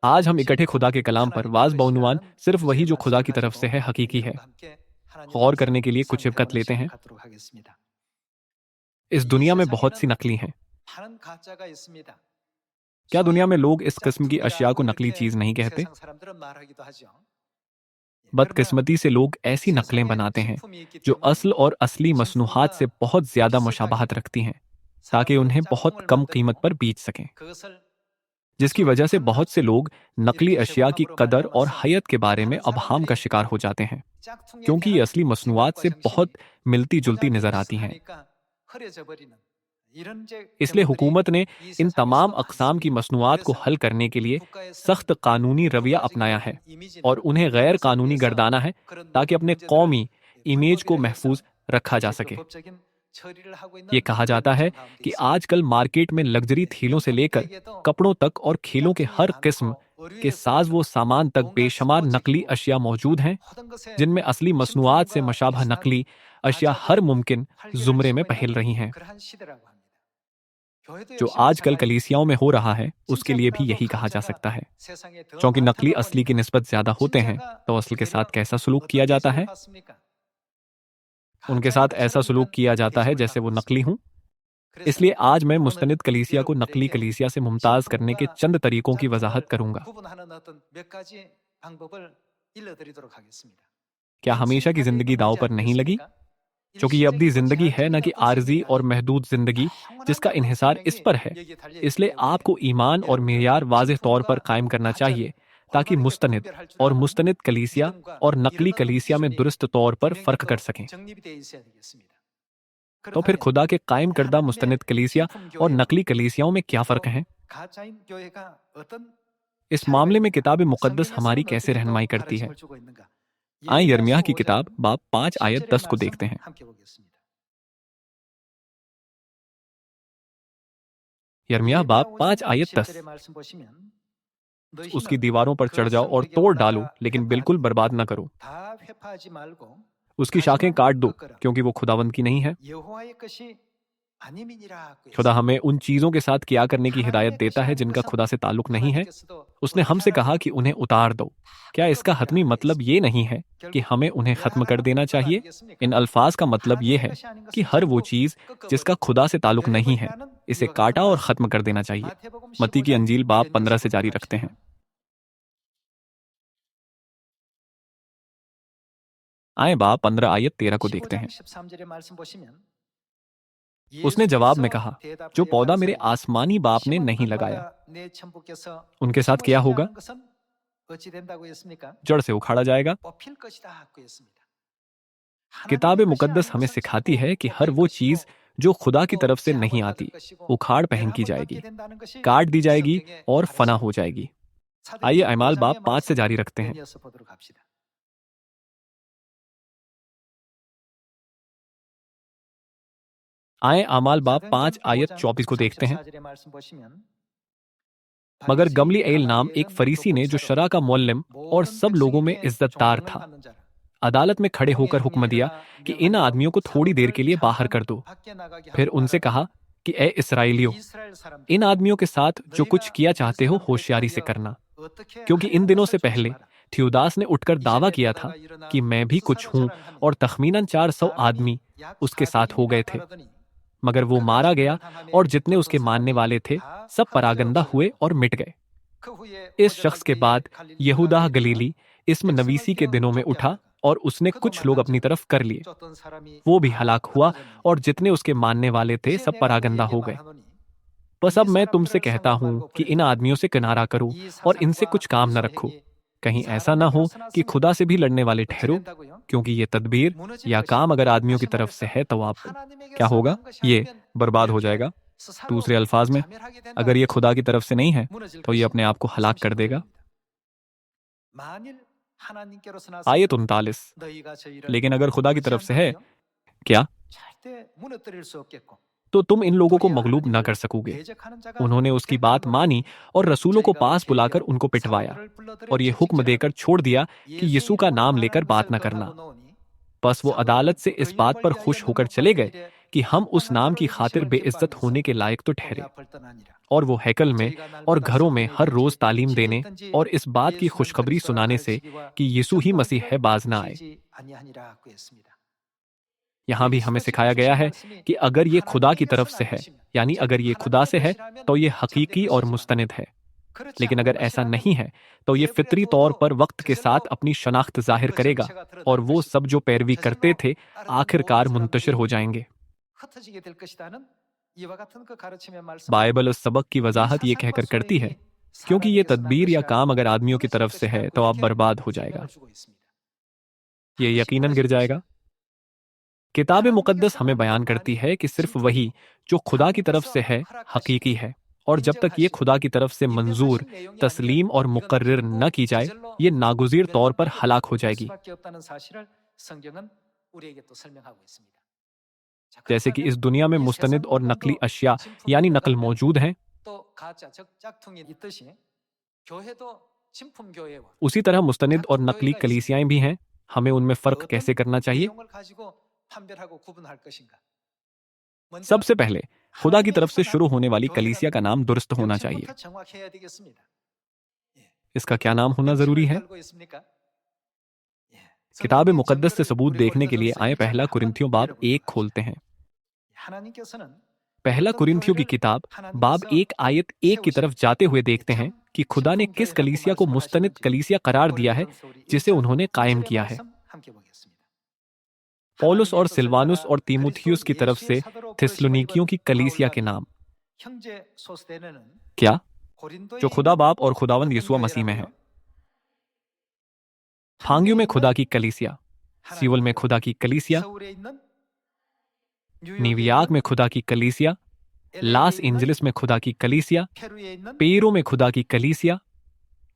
आज हम इकट्ठे खुदा के कलाम पर वाज बउनवान सिर्फ वही जो खुदा की तरफ से है हकीकी है गौर करने के लिए कुछ शिबकत लेते हैं। इस दुनिया में बहुत सी नकली हैं। क्या दुनिया में लोग इस किस्म की अशिया को नकली चीज नहीं कहते? बदकिस्मती से लोग ऐसी नकलें बनाते हैं जो असल और असली मसनूहात से बहुत ज्यादा मुशाबहत रखती हैं ताकि उन्हें बहुत कम कीमत पर बेच सकें, जिसकी वजह से बहुत से लोग नकली अशिया की कदर और हैयत के बारे में अबहाम का शिकार हो जाते हैं, क्योंकि ये असली मसनूआत से बहुत मिलती जुलती नजर आती हैं। इसलिए हुकूमत ने इन तमाम अक़साम की मसनूआत को हल करने के लिए सख्त कानूनी रवैया अपनाया है और उन्हें गैर कानूनी गर्दाना है ताकि अपने कौमी इमेज को महफूज रखा जा सके। ये कहा जाता है कि आजकल मार्केट में लग्जरी थीलों से लेकर कपड़ों तक और खेलों के हर किस्म के साज व सामान तक बेशुमार नकली अशिया मौजूद हैं, जिनमें असली मसनूआत से मशाबह नकली अशिया हर मुमकिन जुमरे में पहल रही हैं। जो आजकल कलीसियाओं में हो रहा है उसके लिए भी यही कहा जा सकता है। क्योंकि नकली असली की निस्बत ज्यादा होते हैं तो असल के साथ कैसा सलूक किया जाता है? उनके साथ ऐसा सलूक किया जाता है जैसे वो नकली हूं। इसलिए आज मैं मुस्तनिद कलीसिया को नकली कलीसिया से मुमताज करने के चंद तरीकों की वजाहत करूंगा। क्या हमेशा की जिंदगी दांव पर नहीं लगी? क्योंकि ये अब्दी जिंदगी है न कि आरजी और महदूद जिंदगी जिसका इन्हिसार इस पर है। इसलिए आपको ईमान और मेयार वाज़ेह तौर पर कायम करना चाहिए ताकि मुस्तनिद और मुस्तनिद कलीसिया और नकली कलीसिया में दुरुस्त तौर पर फर्क कर सकें। तो फिर खुदा के कायम करदा मुस्तनिद कलीसिया और नकली कलीसियाओं में क्या फ़र्क है? इस मामले में किताब मुक़द्दस हमारी कैसे रहनुमाई करती है? आए यिर्मयाह की किताब बाब 5 आयत 10 को देखते हैं। यिर्मयाह बाब 5 आयत 10। उसकी दीवारों पर चढ़ जाओ और तोड़ डालो, लेकिन बिल्कुल बर्बाद ना करो। उसकी शाखें काट दो, क्योंकि वो खुदावंद की नहीं है। खुदा हमें उन चीजों के साथ क्या करने की हिदायत देता है जिनका खुदा से ताल्लुक नहीं है। उसने हमसे कहा कि उन्हें उतार दो। क्या इसका हतमी मतलब ये नहीं है कि हमें उन्हें खत्म कर देना चाहिए? इन अल्फाज का मतलब ये है कि हर वो चीज जिसका खुदा से ताल्लुक नहीं है, इसे काटा और खत्म कर देना चाहिए। मत्ती की अंजील बाब 15 से जारी रखते हैं। आए बाब 15 आयत 13 को देखते हैं। उसने जवाब में कहा, जो पौधा मेरे आसमानी बाप ने नहीं लगाया, उनके साथ क्या होगा? जड़ से उखाड़ा जाएगा। किताब मुकद्दस हमें सिखाती है कि हर वो चीज जो खुदा की तरफ से नहीं आती उखाड़ फेंकी जाएगी, काट दी जाएगी और फना हो जाएगी। आइए अमाल बाब 5 से जारी रखते हैं। आए अमाल बाब 5 आयत 24 को देखते हैं। मगर गमलीएल नाम एक फरीसी ने, जो शरा का मुअल्लिम और सब लोगों में इज्जतदार था, अदालत में खड़े होकर हुक्म दिया कि इन आदमियों को थोड़ी देर के लिए बाहर कर दो। फिर उनसे कहा कि ए इस्राएलियों, इन आदमियों के साथ जो कुछ किया चाहते हो होशियारी से करना, क्योंकि इन दिनों से पहले थियोदास ने उठकर दावा किया था कि मैं भी कुछ हूं, और तखमीनन 400 आदमी उसके साथ हो गए थे। मगर वो मारा गया और जितने उसके मानने वाले थे सब परागंदा हुए और मिट गए। इस शख्स के बाद यहूदा गलीली इस्म नवीसी के दिनों में उठा और उसने कुछ लोग अपनी तरफ कर लिए। वो भी हलाक हुआ और जितने उसके मानने वाले थे सब परागंदा हो गए। बस अब मैं तुमसे कहता हूं कि इन आदमियों से किनारा करो और इनसे कुछ काम न रखो। कहीं ऐसा ना हो कि खुदा से भी लड़ने वाले ठहरो, क्योंकि ये तदबीर या काम अगर आदमियों की तरफ से है तो आप क्या होगा? ये बर्बाद हो जाएगा। दूसरे अल्फाज में, अगर ये खुदा की तरफ से नहीं है तो ये अपने आप को हलाक कर देगा। आयत 39। लेकिन अगर खुदा की तरफ से है, क्या? तो तुम इन लोगों को मगलूब न कर सकोगे। उन्होंने उसकी बात मानी और रसूलों को पास बुलाकर उनको पिटवाया और ये हुक्म देकर छोड़ दिया कि यीशु का नाम लेकर बात न करना। बस वो अदालत से इस बात पर खुश होकर चले गए कि हम उस नाम की खातिर बेइज्जत होने के लायक तो ठहरे, और वो हैकल में और घरों में हर रोज तालीम देने और इस बात की खुशखबरी सुनाने से कि यीशु ही मसीह है बाज ना आए। यहाँ भी हमें सिखाया गया है कि अगर ये खुदा की तरफ से है, यानी अगर ये खुदा से है, तो ये हकीकी और मुस्तनिद है। लेकिन अगर ऐसा नहीं है, तो ये फितरी तौर पर वक्त के साथ अपनी शनाख्त जाहिर करेगा, और वो सब जो पैरवी करते थे आखिरकार मुंतशिर हो जाएंगे। बाइबल उस सबक की वजाहत ये कहकर करती है, क्योंकि ये तदबीर या काम अगर आदमियों की तरफ से है तो आप बर्बाद हो जाएगा, ये यकीनन गिर जाएगा। किताब मुकद्दस हमें बयान करती है कि सिर्फ वही जो खुदा की तरफ से है हकीकी है, और जब तक ये खुदा की तरफ से मंजूर, तस्लीम और मुकर्रर न की जाए, ये नागुज़ीर तौर पर हलाक हो जाएगी। जैसे कि इस दुनिया में मुस्तनिद और नकली अशिया यानी नकल मौजूद हैं, उसी तरह मुस्तनिद और नकली कलीसियाएं भी हैं। हमें उनमें फ़र्क कैसे करना चाहिए? सबसे पहले, खुदा की तरफ से शुरू होने वाली कलीसिया का नाम दुरुस्त होना चाहिए। इसका क्या नाम होना जरूरी है? किताब मुकद्दस से सबूत देखने के लिए आए पहला कुरिन्थियों बाब 1 खोलते हैं। पहला कुरिन्थियों की किताब बाब 1 आयत 1 की तरफ जाते हुए देखते हैं कि खुदा ने किस कलीसिया को मुस्तनिद कलीसिया करार दिया है जिसे उन्होंने कायम किया है। पौलुस और सिलवानुस और तीमुथियुस की तरफ से थिस्सलुनीकियों की कलीसिया के नाम क्या? जो खुदा बाप और खुदावंद यीशु मसीह में है। फांगियों में खुदा की कलीसिया, सियोल में खुदा की कलीसिया, न्यूयॉर्क में खुदा की कलीसिया, लॉस एंजलिस में खुदा की कलीसिया, पेरू में खुदा की कलीसिया,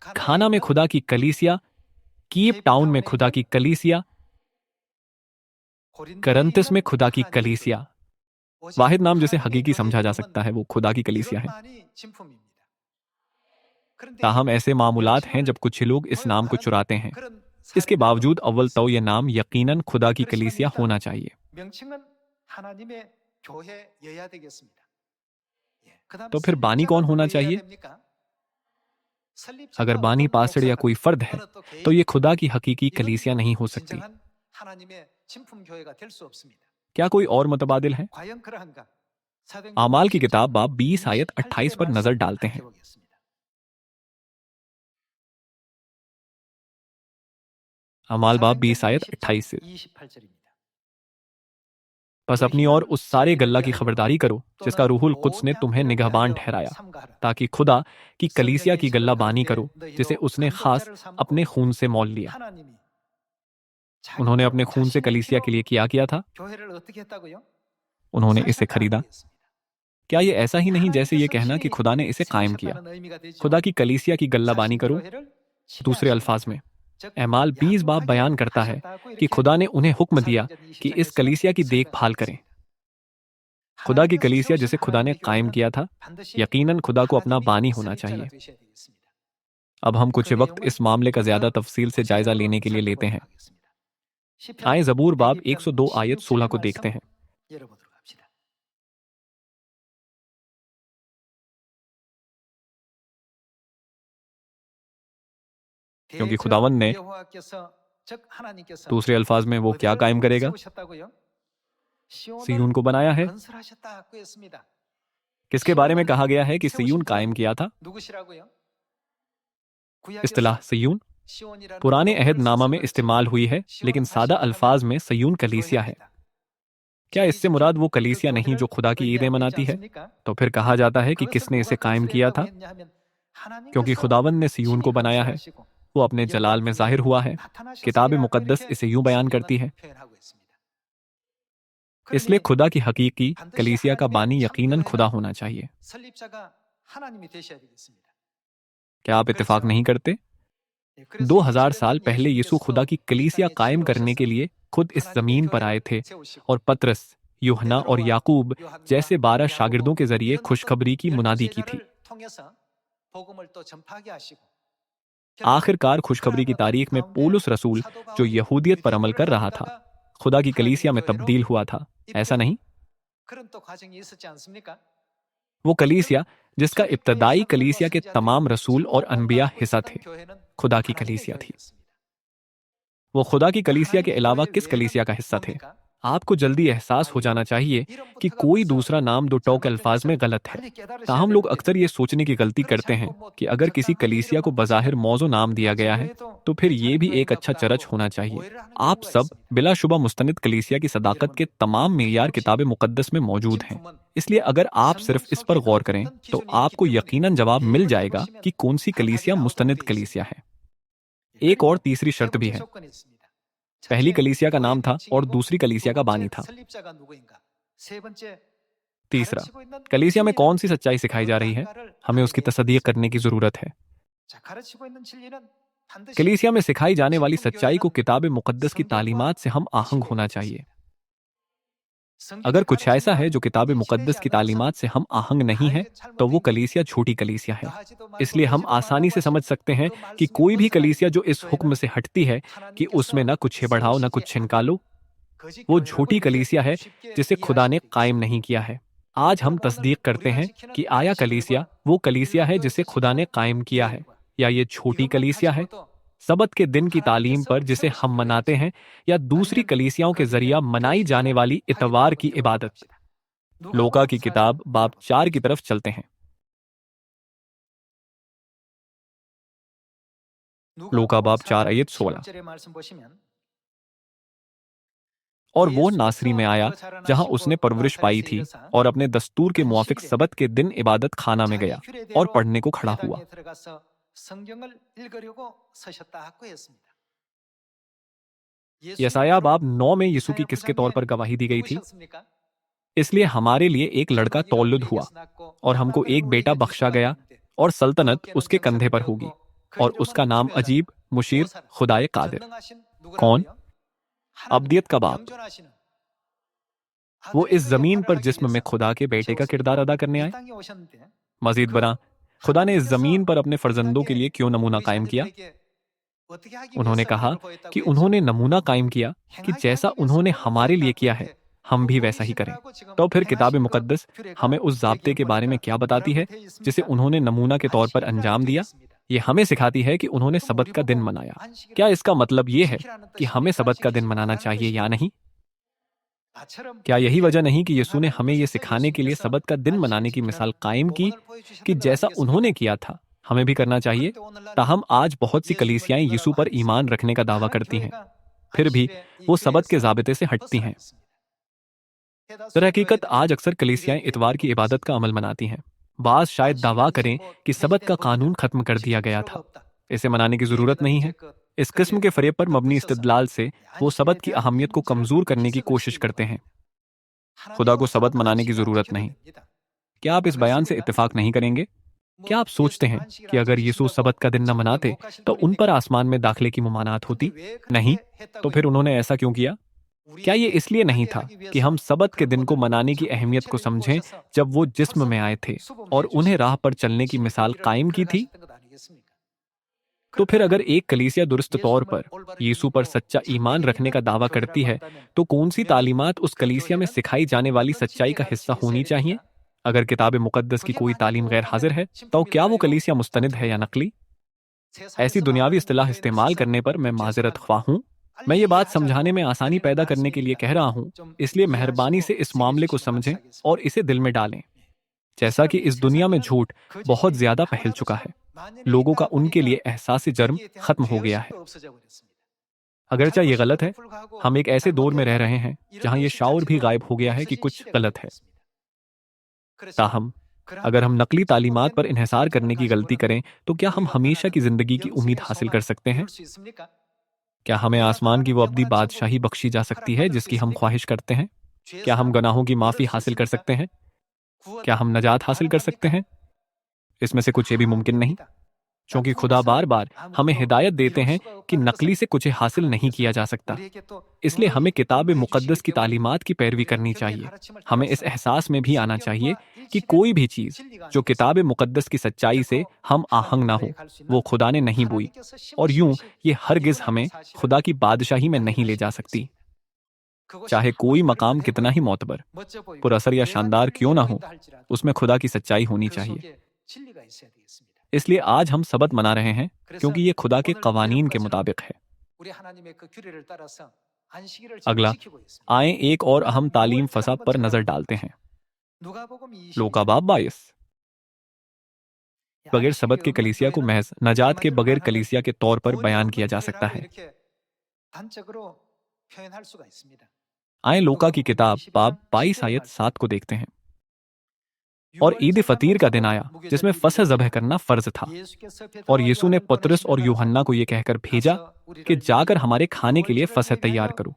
घाना में खुदा की कलीसिया, कीप टाउन में खुदा की कलीसिया, करंतिस में खुदा की कलीसिया। वाहिद नाम जिसे हकीकी समझा जा सकता है वो खुदा की कलीसिया है। ताहम ऐसे मामूलात हैं जब कुछ लोग इस नाम को चुराते हैं। इसके बावजूद अव्वल तो यह नाम यकीनन खुदा की कलीसिया होना चाहिए। तो फिर बानी कौन होना चाहिए? अगर बानी पासड़ या कोई फर्द है, तो ये खुदा की हकीकी कलीसिया नहीं हो सकती। क्या कोई और मुतबादिल है? आमाल की किताब बाब 20 आयत 28 पर नजर डालते हैं। अमाल बाब 20 आयत 28 से, बस अपनी और उस सारे गल्ला की खबरदारी करो जिसका रूहुल कुद्स ने तुम्हें निगहबान ठहराया, ताकि खुदा की कलीसिया की गल्ला बानी करो जिसे उसने खास अपने खून से मोल लिया। उन्होंने अपने खून से कलीसिया के लिए किया था? उन्होंने इसे खरीदा। क्या ये ऐसा ही नहीं जैसे ये कहना कि खुदा ने इसे कायम किया? खुदा की कलीसिया की गल्ला बानी करो। दूसरे अल्फाज में एमाल 20 बाब बयान करता है कि खुदा ने उन्हें हुक्म दिया कि इस कलीसिया की देखभाल करें। खुदा की कलीसिया जिसे खुदा ने कायम किया था, यकीनन खुदा को अपना बानी होना चाहिए। अब हम कुछ वक्त इस मामले का ज्यादा तफसील से जायजा लेने के लिए लेते हैं। आए जबूर बाब 102 आयत 16 को देखते हैं। क्योंकि खुदावंद ने, दूसरे अल्फाज में, वो क्या कायम करेगा? सिय्योन को बनाया है। किसके बारे में कहा गया है कि सिय्योन कायम किया था? इस्तिलाह सिय्योन पुराने अहद नामा में इस्तेमाल हुई है, लेकिन सादा अल्फाज में सिय्योन कलीसिया है। क्या इससे मुराद वो कलीसिया नहीं जो खुदा की ईदें मनाती है? तो फिर कहा जाता है कि किसने इसे कायम किया था? क्योंकि खुदावंद ने सिय्योन को बनाया है, वो अपने जलाल में जाहिर हुआ है। किताब मुकद्दस इसे यूं बयान करती है। इसलिए खुदा की हकीकी कलीसिया का बानी यकीनन खुदा होना चाहिए। क्या आप इत्तेफाक नहीं करते? 2000 साल पहले यीशु खुदा की कलीसिया कायम करने के लिए खुद इस जमीन पर आए थे, और पतरस, यूहन्ना और याकूब जैसे 12 शागिर्दों के जरिए खुशखबरी की मुनादी की थी। आखिरकार खुशखबरी की तारीख में पौलुस रसूल, जो यहूदियत पर अमल कर रहा था, खुदा की कलीसिया में तब्दील हुआ था, ऐसा नहीं? वो कलीसिया जिसका इब्तदाई कलीसिया के तमाम रसूल और अनबिया हिस्सा थे, खुदा की कलीसिया थी। वो खुदा की कलीसिया के अलावा किस कलीसिया का हिस्सा थे? आपको जल्दी एहसास हो जाना चाहिए कि कोई दूसरा नाम दो टोक अल्फाज में गलत है। ताहम लोग अक्सर ये सोचने की गलती करते हैं कि अगर किसी कलीसिया को बज़ाहिर मौजू नाम दिया गया है तो फिर ये भी एक अच्छा चर्च होना चाहिए। आप सब बिलाशुबा मुस्तनिद कलीसिया की सदाकत के तमाम मेयार किताब मुकद्दस में मौजूद हैं। इसलिए अगर आप सिर्फ इस पर गौर करें तो आपको यकीनन जवाब मिल जाएगा कि कौन सी कलीसिया मुस्तनिद कलीसिया है। एक और तीसरी शर्त भी है। पहली कलीसिया का नाम था और दूसरी कलीसिया का बानी था। तीसरा, कलीसिया में कौन सी सच्चाई सिखाई जा रही है, हमें उसकी तस्दीक करने की जरूरत है। कलीसिया में सिखाई जाने वाली सच्चाई को किताब मुकद्दस की तालीमात से हम आहंग होना चाहिए। अगर कुछ ऐसा है जो किताब मुकद्दस की तालीमात से हम आहंग नहीं है तो वो कलीसिया झूठी कलीसिया है। इसलिए हम आसानी से समझ सकते हैं कि कोई भी कलीसिया जो इस हुक्म से हटती है कि उसमें न कुछ बढ़ाओ न कुछ निकालो, वो झूठी कलीसिया है जिसे खुदा ने कायम नहीं किया है। आज हम तस्दीक करते हैं कि आया कलीसिया वो कलीसिया है जिसे खुदा ने कायम किया है या ये छोटी कलीसिया है, सबत के दिन की तालीम पर जिसे हम मनाते हैं, या दूसरी कलीसियाओं के जरिया मनाई जाने वाली इतवार की इबादत। लोका की किताब बाब 4 की तरफ चलते हैं। लोका बाब 4 आयत 16। और वो नासरी में आया जहां उसने परवरिश पाई थी और अपने दस्तूर के मुआफिक सबत के दिन इबादत खाना में गया और पढ़ने को खड़ा हुआ। यसाया बाब 9 में यीशु की किसके तौर पर गवाही दी गई थी? इसलिए हमारे लिए एक लड़का तौलुद हुआ और हमको एक बेटा बख्शा गया और सल्तनत उसके कंधे पर होगी और उसका नाम अजीब, मुशीर, खुदाए कादिर। कौन? अब्दियत का बाप। वो इस जमीन पर जिस्म में खुदा के बेटे का किरदार अदा करने आए। मजीद बना, खुदा ने इस जमीन पर अपने फर्जंदों के लिए क्यों नमूना कायम किया? उन्होंने कहा कि उन्होंने नमूना कायम किया कि जैसा उन्होंने हमारे लिए किया है हम भी वैसा ही करें। तो फिर किताब मुकद्दस हमें उस ज़ाब्ते के बारे में क्या बताती है जिसे उन्होंने नमूना के तौर पर अंजाम दिया? ये हमें सिखाती है कि उन्होंने सबत का दिन मनाया। क्या इसका मतलब ये है कि हमें सबत का दिन मनाना चाहिए या नहीं? क्या यही वजह नहीं कि यीशु ने हमें यह सिखाने के लिए सबत का दिन मनाने की मिसाल कायम की कि जैसा उन्होंने किया था हमें भी करना चाहिए? ताहम आज बहुत सी कलीसियाएं यीशु पर ईमान रखने का दावा करती हैं, फिर भी वो सबत के ज़ाबिते से हटती हैं। दरहकीकत आज अक्सर कलीसियाएं इतवार की इबादत का अमल मनाती हैं। बाज शायद दावा करें कि सबत का कानून खत्म कर दिया गया था, इसे मनाने की जरूरत नहीं है। इस किस्म के फरेब पर मबनी इस्तिदलाल से वो सबत की अहमियत को कमजोर करने की कोशिश करते हैं। खुदा को सबत मनाने की जरूरत नहीं। क्या आप इस बयान से इत्तेफाक नहीं करेंगे? क्या आप सोचते हैं कि अगर यीशु सबत का दिन न मनाते तो उन पर आसमान में दाखिले की मुमानात होती? नहीं। तो फिर उन्होंने ऐसा क्यों किया? क्या ये इसलिए नहीं था कि हम सबत के दिन को मनाने की अहमियत को समझें जब वो जिस्म में आए थे और उन्हें राह पर चलने की मिसाल कायम की थी? तो फिर अगर एक कलीसिया दुरुस्त तौर पर यीशु पर सच्चा ईमान रखने का दावा करती है तो कौन सी तालीमात उस कलीसिया में सिखाई जाने वाली सच्चाई का हिस्सा होनी चाहिए? अगर किताब मुकद्दस की कोई तालीम गैर हाजिर है तो क्या वो कलीसिया मुस्तनिद है या नकली? ऐसी दुनियावी इस्तिलाह इस्तेमाल करने पर मैं माजरत ख्वाह हूँ। मैं ये बात समझाने में आसानी पैदा करने के लिए कह रहा हूँ, इसलिए मेहरबानी से इस मामले को समझें और इसे दिल में डालें। जैसा कि इस दुनिया में झूठ बहुत ज्यादा फैल चुका है, लोगों का उनके लिए एहसास जर्म खत्म हो गया है। अगरचा ये गलत है, हम एक ऐसे दौर में रह रहे हैं जहां ये शाऊर भी गायब हो गया है कि कुछ गलत है। ताहम अगर हम नकली तालीमात पर इन्हिसार करने की गलती करें तो क्या हम हमेशा की जिंदगी की उम्मीद हासिल कर सकते हैं? क्या हमें आसमान की वो अब्दी बादशाही बख्शी जा सकती है जिसकी हम ख्वाहिश करते हैं? क्या हम गुनाहों की माफी हासिल कर सकते हैं? क्या हम नजात हासिल कर सकते हैं? इसमें से कुछ ये भी मुमकिन नहीं, क्योंकि खुदा बार बार हमें हिदायत देते हैं कि नकली से कुछ हासिल नहीं किया जा सकता। इसलिए हमें किताब मुकद्दस की तालीमात की पैरवी करनी चाहिए। हमें इस एहसास में भी आना चाहिए कि कोई भी चीज जो किताब मुकद्दस की सच्चाई से हम आहंग ना हो वो खुदा ने नहीं बोई, और यूं ये हरगिज हमें खुदा की बादशाही में नहीं ले जा सकती। चाहे कोई मकाम कितना ही मोतबर, पुरअसर या शानदार क्यों ना हो, उसमें खुदा की सच्चाई होनी चाहिए। इसलिए आज हम सबत मना रहे हैं क्योंकि ये खुदा के कवानीन के मुताबिक है। अगला, आए एक और अहम तालीम फसा पर नजर डालते हैं। लूका बाब 22। बगैर सबत के कलीसिया को महज नजात के बगैर कलीसिया के तौर पर बयान किया जा सकता है। आए लूका की किताब बाब 22 आयत 7 को देखते हैं। और ईद फतीर का दिन आया जिसमें फसह ज़बह करना फर्ज था, और यीशु ने पतरस और यूहन्ना को यह कहकर भेजा कि जाकर हमारे खाने के लिए फसह तैयार करो।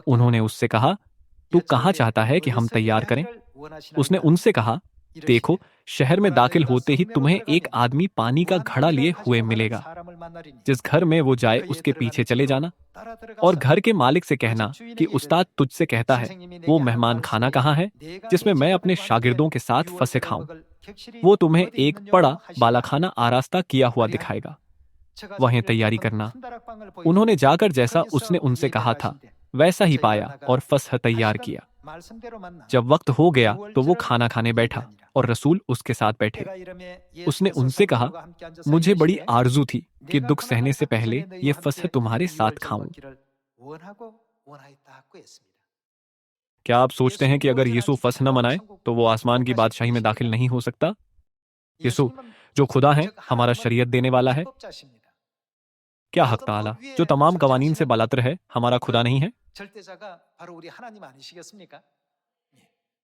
उन्होंने उससे कहा, तू कहाँ चाहता है कि हम तैयार करें? उसने उनसे कहा, देखो, शहर में दाखिल होते ही तुम्हें एक आदमी पानी का घड़ा लिए हुए मिलेगा। जिस घर में वो जाए उसके पीछे चले जाना, और घर के मालिक से कहना कि उस्ताद तुझसे कहता है, वो मेहमान खाना कहाँ है जिसमें मैं अपने शागिर्दों के साथ फंसे खाऊं। वो तुम्हें एक बड़ा बालाखाना आरास्ता किया हुआ दिखाएगा, वहीं तैयारी करना। उन्होंने जाकर जैसा उसने उनसे कहा था वैसा ही पाया और फसह तैयार किया। जब वक्त हो गया तो वो खाना खाने बैठा और रसूल उसके साथ बैठे। उसने उनसे कहा, मुझे बड़ी आरजू थी कि दुख सहने से पहले ये फसह तुम्हारे साथ खाऊं। क्या आप सोचते हैं कि अगर यीशु फसह न मनाए तो वो आसमान की बादशाही में दाखिल नहीं हो सकता? यीशु जो खुदा है, हमारा शरीयत देने वाला है, क्या हक ताला जो तमाम कवानीन से बालातर है, हमारा खुदा नहीं है?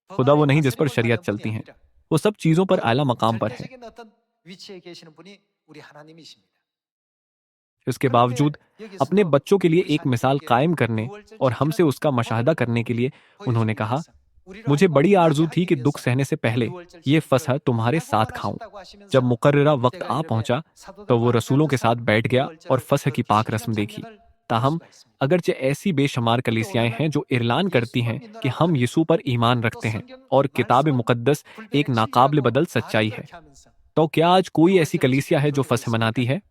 खुदा वो नहीं जिस पर शरीयत चलती है, वो सब चीजों पर आला मकाम पर है। इसके बावजूद अपने बच्चों के लिए एक मिसाल कायम करने और हमसे उसका मशाहदा करने के लिए उन्होंने कहा, मुझे बड़ी आरजू थी कि दुख सहने से पहले ये फसह तुम्हारे साथ खाऊं। जब मुकर्ररा वक्त आ पहुंचा तो वो रसूलों के साथ बैठ गया और फसह की पाक रस्म देखी। ताहम अगरचे ऐसी बेशुमार कलीसियाएं हैं जो ऐलान करती हैं कि हम यीशु पर ईमान रखते हैं और किताब मुकद्दस एक नाकाबिल बदल सच्चाई है, तो क्या आज कोई ऐसी कलीसिया है जो फसह मनाती है?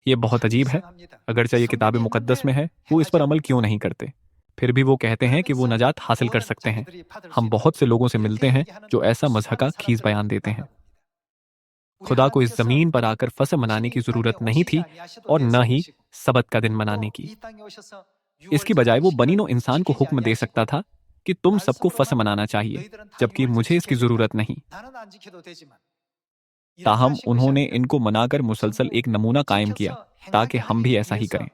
ये बहुत अजीब है। अगरचे ये किताब मुकद्दस में है, वो इस पर अमल क्यों नहीं करते? फिर भी वो कहते हैं कि वो नजात हासिल कर सकते हैं। हम बहुत से लोगों से मिलते हैं जो ऐसा मजहका खीस बयान देते हैं। खुदा को इस जमीन पर आकर फसह मनाने की जरूरत नहीं थी और न ही सबत का दिन मनाने की। इसकी बजाय वो बनीनो इंसान को हुक्म दे सकता था कि तुम सबको फसह मनाना चाहिए, जबकि मुझे इसकी जरूरत नहीं। ताहम उन्होंने इनको मनाकर मुसलसल एक नमूना कायम किया ताकि हम भी ऐसा ही करें।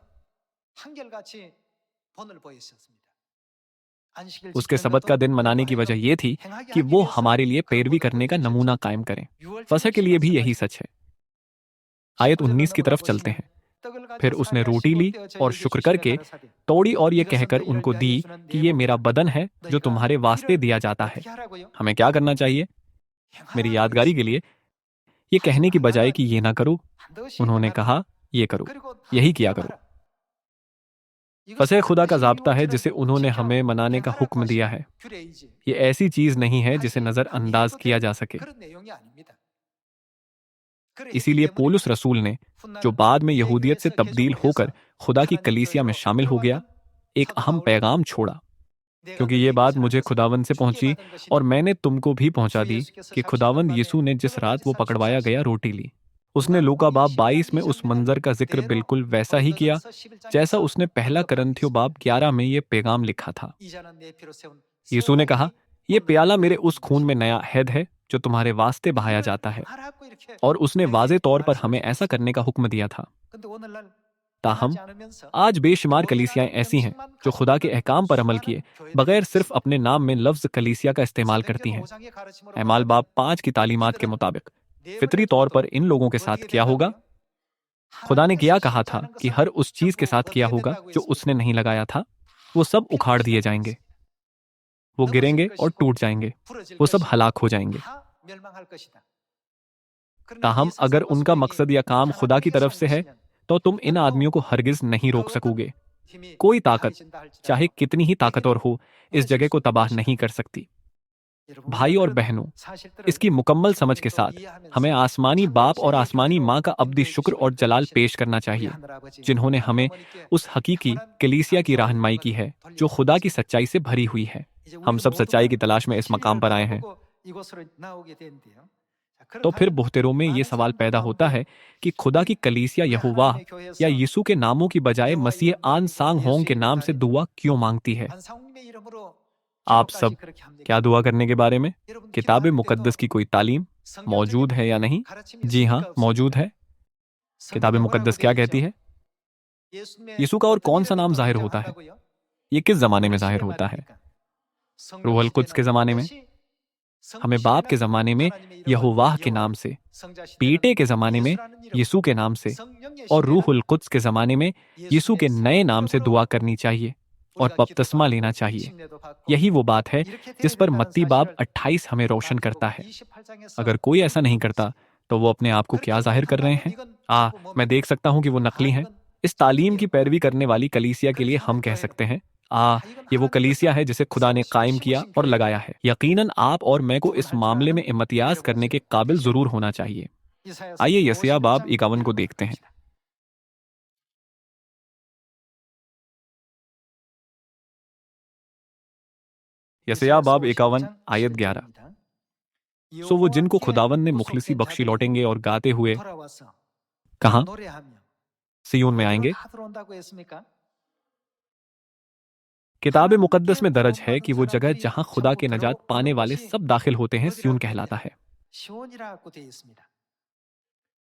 उसके सबत का दिन मनाने की वजह यह थी कि वो हमारे लिए पैरवी करने का नमूना कायम करें। फसह के लिए भी यही सच है। आयत 19 की तरफ चलते हैं। फिर उसने रोटी ली और शुक्र करके तोड़ी और ये कहकर उनको दी कि ये मेरा बदन है जो तुम्हारे वास्ते दिया जाता है। हमें क्या करना चाहिए? मेरी यादगारी के लिए ये कहने की बजाय कि ये ना करो, उन्होंने कहा ये करो, यही किया करो। फसह खुदा का ज़ाब्ता है जिसे उन्होंने हमें मनाने का हुक्म दिया है। ये ऐसी चीज नहीं है जिसे नजरअंदाज किया जा सके। इसीलिए पौलुस रसूल ने, जो बाद में यहूदियत से तब्दील होकर खुदा की कलीसिया में शामिल हो गया, एक अहम पैगाम छोड़ा। क्योंकि ये बात मुझे खुदावंद से पहुंची और मैंने तुमको भी पहुंचा दी कि खुदावंद यीशु ने जिस रात वो पकड़वाया गया रोटी ली, उसने लूका बाब 22 में उस मंजर का जिक्र बिल्कुल वैसा ही किया जैसा उसने पहला करंथियो बाब 11 में ये पैगाम लिखा था। यीशु ने कहा, यह प्याला मेरे उस खून में नया अहद है जो तुम्हारे वास्ते बहाया जाता है, और उसने वाजे तौर पर हमें ऐसा करने का हुक्म दिया था। ताहम आज बेशुमार कलीसियाएं ऐसी हैं जो खुदा के अहकाम पर अमल किए बगैर सिर्फ अपने नाम में लफ्ज कलीसिया का इस्तेमाल करती हैं। ऐमाल बाब 5 की तालीमात के मुताबिक फितरी तौर पर इन लोगों के साथ क्या होगा? खुदा ने क्या कहा था कि हर उस चीज के साथ क्या होगा जो उसने नहीं लगाया था? वो सब उखाड़ दिए जाएंगे, वो गिरेंगे और टूट जाएंगे, वो सब हलाक हो जाएंगे। ताहम अगर उनका मकसद या काम खुदा की तरफ से है तो तुम इन आदमियों को हरगिज नहीं रोक सकोगे। कोई ताकत, चाहे कितनी ही ताकतवर हो, इस जगह को तबाह नहीं कर सकती। भाई और बहनों, इसकी मुकम्मल समझ के साथ हमें आसमानी बाप और आसमानी माँ का अब्दी शुक्र और जलाल पेश करना चाहिए, जिन्होंने हमें उस हकीकी कलीसिया की रहनुमाई की है जो खुदा की सच्चाई से भरी हुई है। हम सब सच्चाई की तलाश में इस मकाम पर आए हैं। तो फिर बुहतेरों में ये सवाल पैदा होता है कि खुदा की कलीसिया यहोवाह या यीशु के नामों की बजाय मसीह आन सांग होंग के नाम से दुआ क्यों मांगती है? आप सब क्या दुआ करने के बारे में? किताब मुकद्दस की कोई तालीम मौजूद है या नहीं? जी हाँ, मौजूद है। किताब मुकद्दस क्या कहती है? यीशु का और कौन सा नाम जाहिर होता है? ये किस जमाने में जाहिर होता है? रूहुल कुद्स के जमाने में। हमें बाप के जमाने में यहोवाह के नाम से, बेटे के जमाने में यीशु के नाम से और रूहुल कुद्स के जमाने में यीशु के नए नाम से दुआ करनी चाहिए और बपतिस्मा लेना चाहिए। यही वो बात है जिस पर मत्ती बाब 28 हमें रोशन करता है। अगर कोई ऐसा नहीं करता तो वो अपने आप को क्या जाहिर कर रहे हैं? मैं देख सकता हूं कि वो नकली हैं। इस तालीम की पैरवी करने वाली कलीसिया के लिए हम कह सकते हैं, ये वो कलीसिया है जिसे खुदा ने कायम किया और लगाया है। यकीनन आप और मैं को इस मामले में इम्तियाज करने के काबिल जरूर होना चाहिए। आइए यशायाह बाब 51 को देखते हैं। यशायाह बाब 51 आयत 11। सो वो जिनको खुदावन ने मुखलिसी बख्शी लौटेंगे और गाते हुए कहाँ? सिय्योन में आएंगे। किताब मुकद्दस में दर्ज है कि वो जगह जहां खुदा के नजात पाने वाले सब दाखिल होते हैं सिय्योन कहलाता है,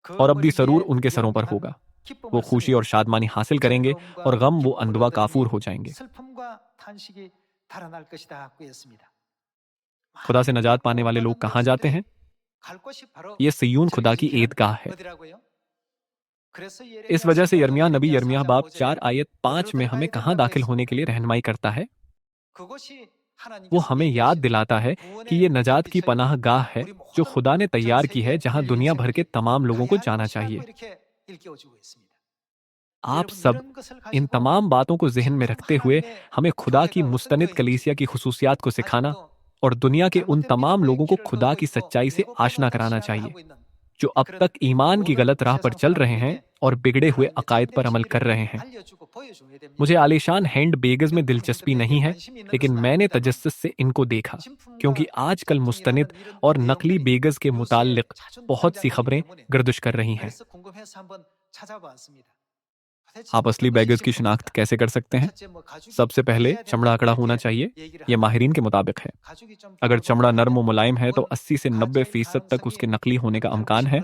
और अब्दी सरूर उनके सरों पर होगा। वो खुशी और शादमानी हासिल करेंगे और गम वो अंधवा काफूर हो जाएंगे। खुदा से नजात पाने वाले लोग कहां जाते हैं? ये सिय्योन खुदा की ईदगाह है। इस वजह से यिर्मयाह नबी यिर्मयाह बाब 4 आयत 5 में हमें कहां दाखिल होने के लिए रहनुमाई करता है? वो हमें याद दिलाता है कि ये नजात की पनाह गाह है जो खुदा ने तैयार की है, जहां दुनिया भर के तमाम लोगों को जाना चाहिए। आप सब इन तमाम बातों को जहन में रखते हुए हमें खुदा की मुस्तनिद कलीसिया की खुसूसियात को सिखाना और दुनिया के उन तमाम लोगों को खुदा की सच्चाई से आशना कराना चाहिए जो अब तक ईमान की गलत राह पर चल रहे हैं और बिगड़े हुए अकायद पर अमल कर रहे हैं। मुझे आलीशान हैंड बेगस में दिलचस्पी नहीं है, लेकिन मैंने तजस्सुस से इनको देखा, क्योंकि आजकल मुस्तनिद और नकली बेगस के मुताल्लिक बहुत सी खबरें गर्दिश कर रही हैं। आप असली बैगर्स की शिनाख्त कैसे कर सकते हैं? सबसे पहले चमड़ा अकड़ा होना चाहिए। यह माहिरीन के मुताबिक है। अगर चमड़ा नरम और मुलायम है तो 80 से 90% तक उसके नकली होने का अमकान है।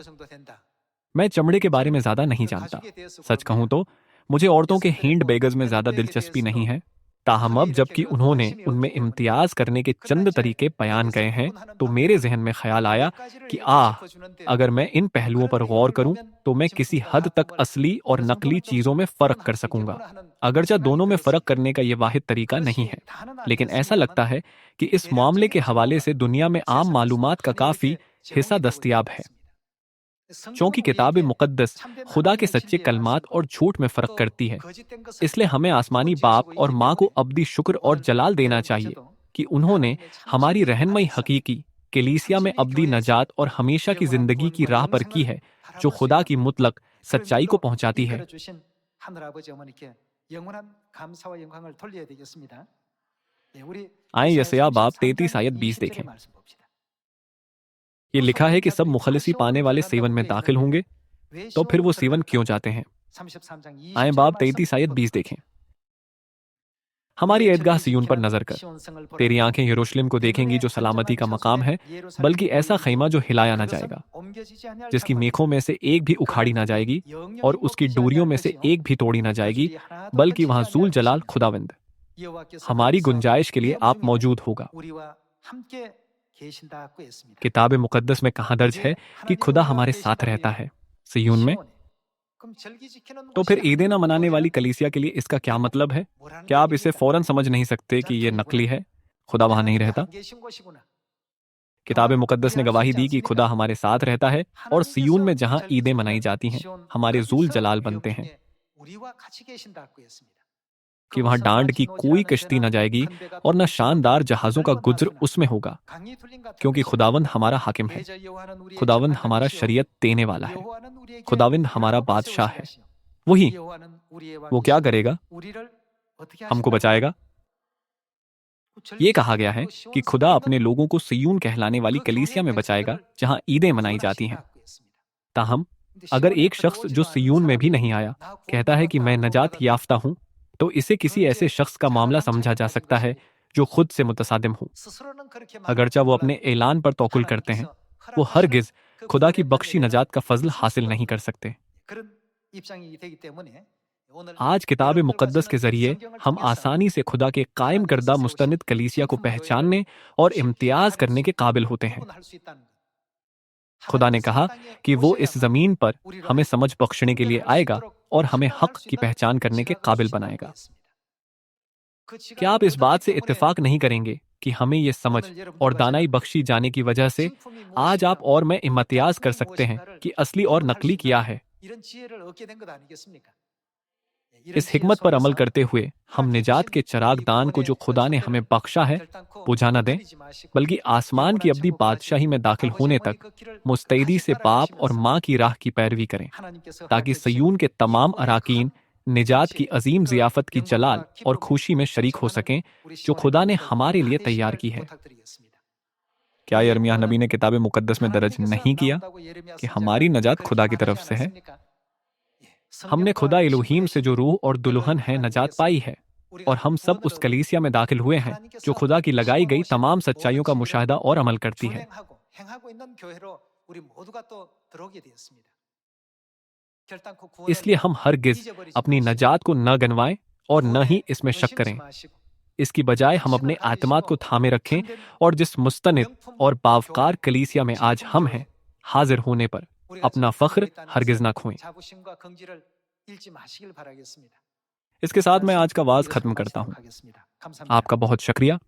मैं चमड़े के बारे में ज्यादा नहीं जानता। सच कहूं तो मुझे औरतों के हैंड बैगर्स में ज्यादा दिलचस्पी नहीं है। ताहम अब जबकि उन्होंने उनमें इम्तियाज करने के चंद तरीके बयान गए हैं, तो मेरे जहन में ख्याल आया कि अगर मैं इन पहलुओं पर गौर करूं तो मैं किसी हद तक असली और नकली चीजों में फर्क कर सकूंगा। अगरचे दोनों में फर्क करने का यह वाहिद तरीका नहीं है, लेकिन ऐसा लगता है कि इस मामले के हवाले से दुनिया में आम मालूमात का काफी हिस्सा दस्तयाब है। क्योंकि किताब मुकद्दस खुदा के सच्चे कलमात और झूठ में फर्क करती है, इसलिए हमें आसमानी बाप और माँ को अब्दी शुक्र और जलाल देना चाहिए कि उन्होंने हमारी रहनुमाई हकीकी कलीसिया में अब्दी नजात और हमेशा की जिंदगी की राह पर की है, जो खुदा की मुतलक सच्चाई को पहुंचाती है। आए यशायाह बाब 33 आयत 20 देखें। ये लिखा है कि सब मुखलिसी पाने वाले सेवन में दाखिल होंगे। तो फिर वो सेवन क्यों जाते हैं? आए बाब 33 आयत 20 देखें। हमारी ईदगाह सिय्योन पर नजर कर। तेरी आंखें यरूशलेम को देखेंगी जो सलामती का मकाम है, बल्कि ऐसा खैमा जो हिलाया ना जाएगा, जिसकी मेखों में से एक भी उखाड़ी ना जाएगी और उसकी डोरियों में से एक भी तोड़ी ना जाएगी, बल्कि वहां जूल जलाल खुदावंद हमारी गुंजाइश के लिए आप मौजूद होगा। किताब मुकद्दस में कहां दर्ज है कि खुदा हमारे साथ रहता है? सिय्योन में। तो फिर ईदें ना मनाने वाली कलीसिया के लिए इसका क्या मतलब है? क्या आप इसे फौरन समझ नहीं सकते कि यह नकली है? खुदा वहां नहीं रहता। किताब मुकद्दस ने गवाही दी कि खुदा हमारे साथ रहता है और सिय्योन में जहां ईदें मनाई जाती हैं, हमारे जूल जलाल बनते हैं। कि वहां डांड की कोई कश्ती न जाएगी और न शानदार जहाजों का गुज्र उसमें होगा, क्योंकि खुदावंद हमारा हाकिम है, खुदावंद हमारा शरीयत देने वाला है, खुदावंद हमारा बादशाह है। वही, वो क्या करेगा? हमको बचाएगा। ये कहा गया है कि खुदा अपने लोगों को सिय्योन कहलाने वाली कलीसिया में बचाएगा, जहां ईदें मनाई जाती हैं। ताहम अगर एक शख्स जो सिय्योन में भी नहीं आया कहता है कि मैं नजात याफ्ता हूं, तो इसे किसी ऐसे शख्स का मामला समझा जा सकता है जो खुद से मुतसादिम हो। अगरचा वो अपने ऐलान पर तौकुल करते हैं, वो हरगिज खुदा की बख्शी नजात का फजल हासिल नहीं कर सकते। आज किताब मुकद्दस के जरिए हम आसानी से खुदा के कायम करदा मुस्तनिद कलीसिया को पहचानने और इम्तियाज करने के काबिल होते हैं। खुदा ने कहा कि वो इस जमीन पर हमें समझ बख्शने के लिए आएगा और हमें हक की पहचान करने के काबिल बनाएगा। क्या आप इस बात से इत्तेफाक नहीं करेंगे कि हमें ये समझ और दानाई बख्शी जाने की वजह से आज आप और मैं इम्तियाज कर सकते हैं कि असली और नकली क्या है? इस हिकमत पर अमल करते हुए हम निजात के चिराग दान को जो खुदा ने हमें बख्शा है बुझा न दें, बल्कि आसमान की अब्दी बादशाही में दाखिल होने तक मुस्तैदी से बाप और माँ की राह की पैरवी करें, ताकि सयून के तमाम अराकीन निजात की अजीम जियाफत की जलाल और खुशी में शरीक हो सकें जो खुदा ने हमारे लिए तैयार की है। क्या यिर्मयाह नबी ने किताब मुकद्दस में दर्ज नहीं किया कि हमारी नजात खुदा की तरफ से है? हमने खुदा इलोहीम से जो रूह और दुल्हन है नजात पाई है, और हम सब उस कलीसिया में दाखिल हुए हैं जो खुदा की लगाई गई तमाम सच्चाइयों का मुशाहदा और अमल करती है। इसलिए हम हरगिज अपनी नजात को न गनवाएं और न ही इसमें शक करें। इसकी बजाय हम अपने आत्मात को थामे रखें और जिस मुस्तनिद और बावकार कलीसिया में आज हम हैं, हाजिर होने पर अपना फख्र हरगिज ना खोएं। इसके साथ मैं आज का वाज खत्म करता हूं। आपका बहुत शुक्रिया।